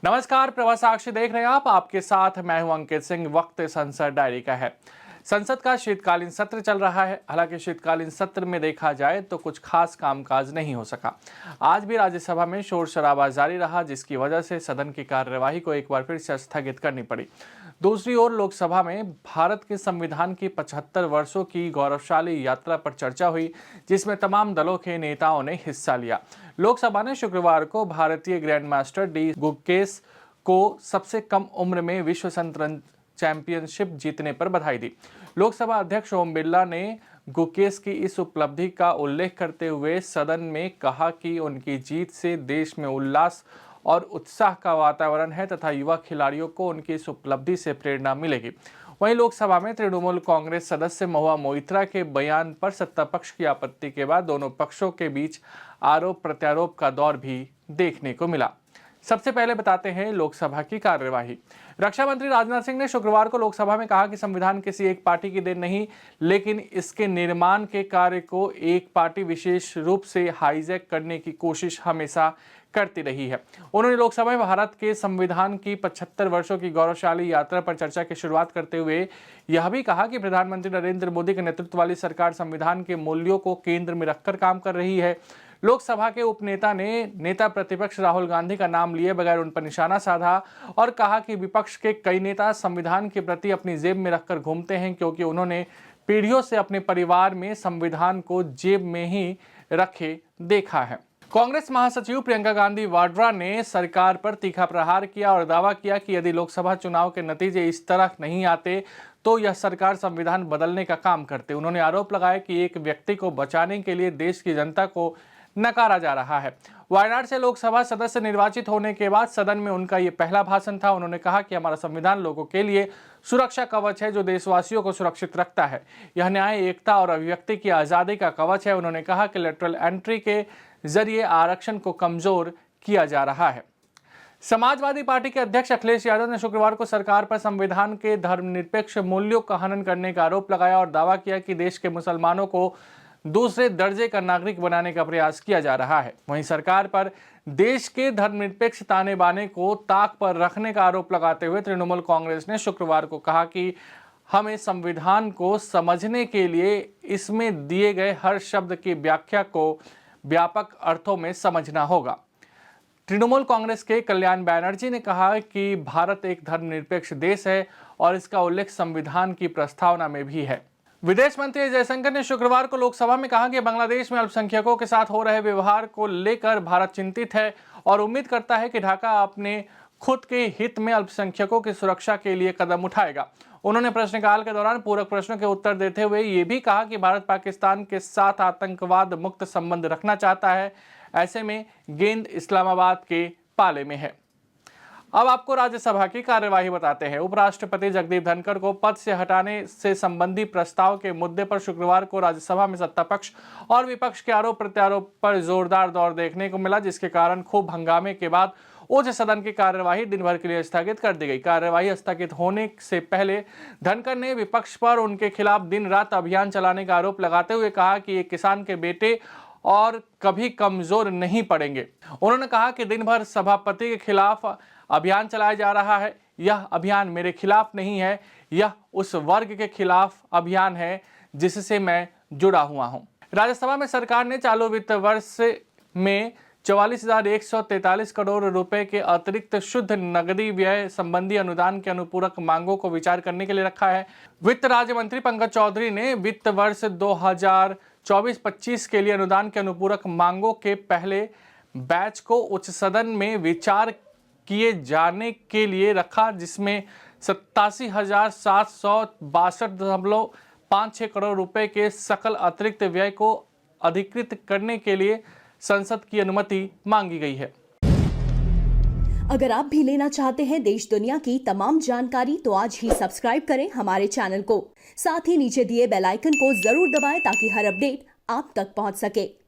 नमस्कार, प्रवास साक्षी देख रहे हैं आप। आपके साथ मैं हूं अंकित सिंह। वक्त संसद डायरी का है। संसद का शीतकालीन सत्र चल रहा है। हालांकि शीतकालीन सत्र में देखा जाए तो कुछ खास कामकाज नहीं हो सका। आज भी राज्यसभा में शोर शराबा जारी रहा, जिसकी वजह से सदन की कार्यवाही को एक बार फिर से स्थगित करनी पड़ी। दूसरी ओर लोकसभा में भारत के संविधान की 75 वर्षों की गौरवशाली यात्रा पर चर्चा हुई, जिसमें तमाम दलों के नेताओं ने हिस्सा लिया। लोकसभा ने शुक्रवार को भारतीय ग्रैंड मास्टर डी गुकेश को सबसे कम उम्र में विश्व शतरंज चैंपियनशिप जीतने पर बधाई दी। लोकसभा अध्यक्ष ओम बिरला ने गुकेश की इस उपलब्धि का उल्लेख करते हुए सदन में कहा कि उनकी जीत से देश में उल्लास और उत्साह का वातावरण है तथा युवा खिलाड़ियों को उनकी इस उपलब्धि से प्रेरणा मिलेगी। वहीं लोकसभा में तृणमूल कांग्रेस सदस्य महुआ मोइत्रा के बयान पर सत्ता पक्ष की आपत्ति के बाद दोनों पक्षों के बीच आरोप प्रत्यारोप का दौर भी देखने को मिला। सबसे पहले बताते हैं लोकसभा की कार्यवाही। रक्षा मंत्री राजनाथ सिंह ने शुक्रवार को लोकसभा में कहा कि संविधान किसी एक पार्टी की देन नहीं, लेकिन इसके निर्माण के कार्य को एक पार्टी विशेष रूप से हाईजैक करने की कोशिश हमेशा करती रही है। उन्होंने लोकसभा में भारत के संविधान की 75 वर्षों की गौरवशाली यात्रा पर चर्चा की शुरुआत करते हुए यह भी कहा कि प्रधानमंत्री नरेंद्र मोदी के नेतृत्व वाली सरकार संविधान के मूल्यों को केंद्र में रखकर काम कर रही है। लोकसभा के उपनेता ने नेता प्रतिपक्ष राहुल गांधी का नाम लिए बगैर उन पर निशाना साधा और कहा कि विपक्ष के कई नेता संविधान के प्रति अपनी जेब में रखकर घूमते हैं, क्योंकि उन्होंने पीढ़ियों से अपने परिवार में संविधान को जेब में ही रखे देखा है। कांग्रेस महासचिव प्रियंका गांधी वाड्रा ने सरकार पर तीखा प्रहार किया और दावा किया कि यदि लोकसभा चुनाव के नतीजे इस तरह नहीं आते तो यह सरकार संविधान बदलने का काम करते। उन्होंने आरोप लगाया कि एक व्यक्ति को बचाने के लिए देश की जनता को नकारा जा रहा है। वायनाड से लोकसभा सदस्य निर्वाचित होने के बाद सदन में उनका ये पहला भाषण था। उन्होंने कहा कि हमारा संविधान लोगों के लिए सुरक्षा कवच है, जो देशवासियों को सुरक्षित रखता है। यह न्याय, एकता और अभिव्यक्ति की आज़ादी का कवच है। उन्होंने कहा कि लेटरल एंट्री के जरिए आरक्षण को कमजोर किया जा रहा है। समाजवादी पार्टी के अध्यक्ष अखिलेश यादव ने शुक्रवार को सरकार पर संविधान के धर्मनिरपेक्ष मूल्यों का हनन करने का आरोप लगाया और दावा किया कि देश के मुसलमानों को दूसरे दर्जे का नागरिक बनाने का प्रयास किया जा रहा है। वहीं सरकार पर देश के धर्मनिरपेक्ष ताने बाने को ताक पर रखने का आरोप लगाते हुए तृणमूल कांग्रेस ने शुक्रवार को कहा कि हमें संविधान को समझने के लिए इसमें दिए गए हर शब्द की व्याख्या को व्यापक अर्थों में समझना होगा। तृणमूल कांग्रेस के कल्याण बैनर्जी ने कहा कि भारत एक धर्मनिरपेक्ष देश है और इसका उल्लेख संविधान की प्रस्तावना में भी है। विदेश मंत्री जयशंकर ने शुक्रवार को लोकसभा में कहा कि बांग्लादेश में अल्पसंख्यकों के साथ हो रहे व्यवहार को लेकर भारत चिंतित है और उम्मीद करता है कि ढाका अपने खुद के हित में अल्पसंख्यकों की सुरक्षा के लिए कदम उठाएगा। उन्होंने प्रश्नकाल के दौरान पूरक प्रश्नों के उत्तर देते हुए ये भी कहा कि भारत पाकिस्तान के साथ आतंकवाद मुक्त संबंध रखना चाहता है। ऐसे में गेंद इस्लामाबाद के पाले में है। अब आपको राज्यसभा की कार्यवाही बताते हैं। उपराष्ट्रपति जगदीप धनखड़ को पद से हटाने से संबंधी प्रस्ताव के मुद्दे पर शुक्रवार को राज्यसभा में सत्ता पक्ष और विपक्ष के आरोप प्रत्यारोप पर जोरदार दौर देखने को मिला, जिसके कारण खूब हंगामे के बाद उच्च सदन की कार्यवाही दिन भर के लिए स्थगित कर दी गई। कार्यवाही स्थगित होने से पहले धनखड़ ने विपक्ष पर उनके खिलाफ दिन रात अभियान चलाने का आरोप लगाते हुए कहा कि ये किसान के बेटे और कभी कमजोर नहीं पड़ेंगे। उन्होंने कहा कि दिन भर सभापति के खिलाफ अभियान चलाया जा रहा है। यह अभियान मेरे खिलाफ नहीं है, यह उस वर्ग के खिलाफ अभियान है जिससे मैं जुड़ा हुआ हूं। राज्यसभा में सरकार ने चालू वित्त वर्ष में 44,143 करोड़ रुपए के अतिरिक्त शुद्ध नकदी व्यय संबंधी अनुदान के अनुपूरक मांगों को विचार करने के लिए रखा है। वित्त राज्य मंत्री पंकज चौधरी ने वित्त वर्ष 2024-25 के लिए अनुदान के अनुपूरक मांगों के पहले बैच को उच्च सदन में विचार किए जाने के लिए रखा, जिसमें 87,762.56 करोड़ रुपए के सकल अतिरिक्त व्यय को अधिकृत करने के लिए संसद की अनुमति मांगी गई है। अगर आप भी लेना चाहते हैं देश दुनिया की तमाम जानकारी तो आज ही सब्सक्राइब करें हमारे चैनल को। साथ ही नीचे दिए बेल आइकन को जरूर दबाएं ताकि हर अपडेट आप तक पहुंच सके।